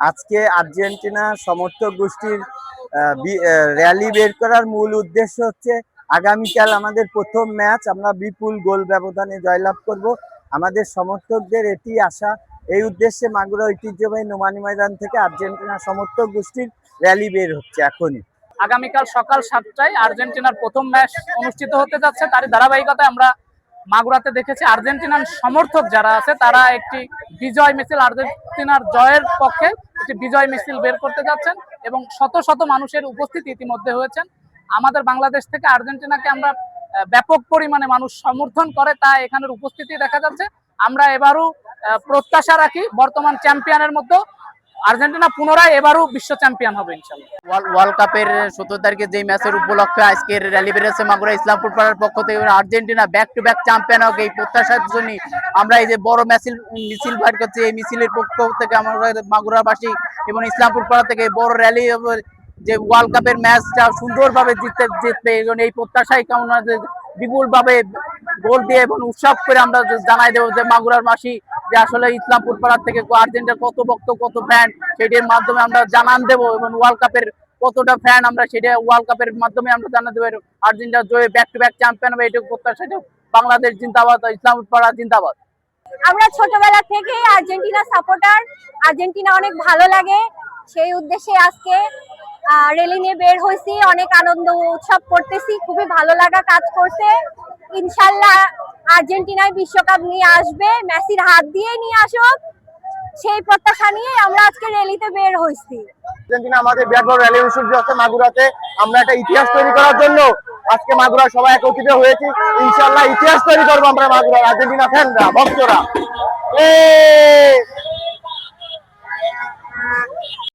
আজকে আর্জেন্টিনা সমর্থক গোষ্ঠীর র্যালি বের করার মূল উদ্দেশ্য হচ্ছে আগামীকাল আমাদের প্রথম ম্যাচ, আমরা বিপুল গোল ব্যবধানে জয়লাভ করব। আমাদের সমর্থকদের এটি আশা। এই উদ্দেশ্যে মাগুরা ঐতিহ্যবাহী নোমানী ময়দান থেকে আর্জেন্টিনা সমর্থক গোষ্ঠীর র্যালি বের হচ্ছে এখনই। আগামীকাল সকাল 7টায় আর্জেন্টিনার প্রথম ম্যাচ অনুষ্ঠিত হতে যাচ্ছে। তারই ধারাবাহিকতায় আমরা মাগুরাতে দেখেছি আর্জেন্টিনার সমর্থক যারা আছে তারা একটি বিজয় মিছিল, আর্জেন্টিনার জয়ের পক্ষে একটি বিজয় মিছিল বের করতে যাচ্ছেন এবং শত শত মানুষের উপস্থিতি ইতিমধ্যে হয়েছেন। আমাদের বাংলাদেশ থেকে আর্জেন্টিনাকে আমরা ব্যাপক পরিমাণে মানুষ সমর্থন করে, তা এখানের উপস্থিতি দেখা যাচ্ছে। আমরা এবারও প্রত্যাশা রাখি বর্তমান চ্যাম্পিয়নের মধ্যে আর্জেন্টিনা পুনরায় এবারও বিশ্ব চ্যাম্পিয়ন হবে ইনশাআল্লাহ। ওয়ার্ল্ড কাপের 17 তারিখে যে ম্যাচের উপলক্ষে আজকের র্যালি বেরিয়েছে মাগুরা ইসলামপুর পাড়ার পক্ষ থেকে, Argentina back to back champion হোক এই প্রত্যাশার জন্য আমরা এই যে বড় মিছিল বাইর করছি। এই মিছিলের পক্ষ থেকে আমরা মাগুরাবাসী এবং ইসলামপুর পাড়া থেকে বড় র্যালি, যে ওয়ার্ল্ড কাপের ম্যাচটা সুন্দরভাবে জিতবে এই প্রত্যাশাই কামনা, বিপুল ভাবে গোল দিয়ে এবং উৎসব করে আমরা জানাই দেবো যে মাগুরার মাসি যে আসলে ইসলামপুর পাড়ার থেকে আর্জেন্টিনার কত ভক্ত কত ফ্যান, সেটির মাধ্যমে আমরা জানান দেবো এবং ওয়ার্ল্ড কাপের কতটা ফ্যান আমরা সেটা ওয়ার্ল্ড কাপের মাধ্যমে আমরা জানান দেবো। আর্জেন্টিনা জয়ে ব্যাক টু ব্যাক চ্যাম্পিয়ন হবে, এটুকু প্রত্যাশা। বাংলাদেশ জিন্দাবাদ, ইসলামপুর পাড়া জিন্দাবাদ। আমরা ছোটবেলা থেকেই আর্জেন্টিনা সাপোর্টার, আর্জেন্টিনা অনেক ভালো লাগে, সেই উদ্দেশ্যে আজকে র্যালি নিয়ে বের হয়েছি। অনেক আনন্দ উৎসব করতেছি, খুবই ভালো লাগা কাজ করছে। ইনশাল্লাহ আর্জেন্টিনায় বিশ্বকাপ নিয়ে আসবে, মেসির হাত দিয়ে নিয়ে আসুক, সেই প্রত্যাশা নিয়ে আমরা আজকে র্যালিতে বের হয়েছি। আর্জেন্টিনা আমাদের বিরাট বড় র্যালি অনুষ্ঠিত হচ্ছে মাগুরাতে। আমরা একটা ইতিহাস তৈরি করার জন্য আজকে মাগুরা সবাই একত্রিত হয়েছি। ইনশাআল্লাহ ইতিহাস তৈরি করবো আমরা মাগুরা আর্জেন্টিনা ফ্যানরা, ভক্তরা।